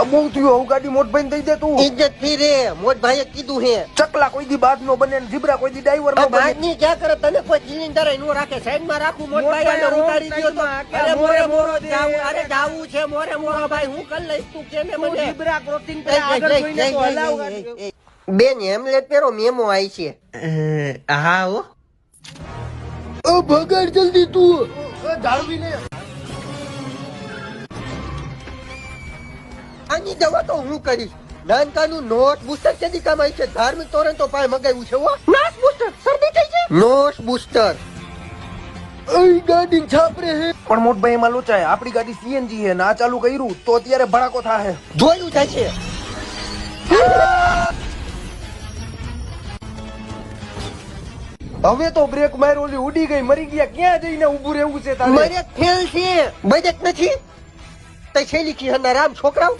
બહુ થયું હવે ગાડી મોટભાઈ દઈ દે તું ઇજ્જત થી રે મોટભાઈએ કીધું હે ચકલા કોઈ દી બાદ નો બને ને જીબ્રા કોઈ દી ડ્રાઈવર નો બને બાદની ક્યાં કરે તને કોઈ સિલિન્ડર નો રાખે સાઈડ માં રાખું મોટભાઈ અને ઉતારી દ્યો તો અરે મોરે મોરો જાવું અરે જાવું છે મોરે મોરો ભાઈ હું કર લઈશ તું કેને મને જીબ્રા ક્રોસિંગ કરે આગળ જોઈને તો હલાવ ગાડી બેન હેમલેટ પહેરો મેમો આવી છે હા હો ઓ ભગાડ જલ્દી તું જાળવી લે આની દવા તો હું કરીશ નાનકાનું નોટ બુસ્ટર કેદી કામ આવી છે ધાર્મિક તોરણ તો પાય મગાવ્યું છે હો નોટ બુસ્ટર શરદી થઈ છે નોટ બુસ્ટર ઓય ગાડી છાપરે હે પણ મોટભાઈ એમાં લોચાય આપણી ગાડી સીએનજી હે ના ચાલુ કર્યું તો અત્યારે ભડાકો થાહે જોયું થાય છે હવે તો બ્રેક માર્યો ઓલી ઉડી ગઈ મરી ગયા ક્યાં જઈને ઊભું રહેવું છે તારે મારે ફેલ છે બજેટ નથી તઈ છેલી કી હના રામ છોકરાઓ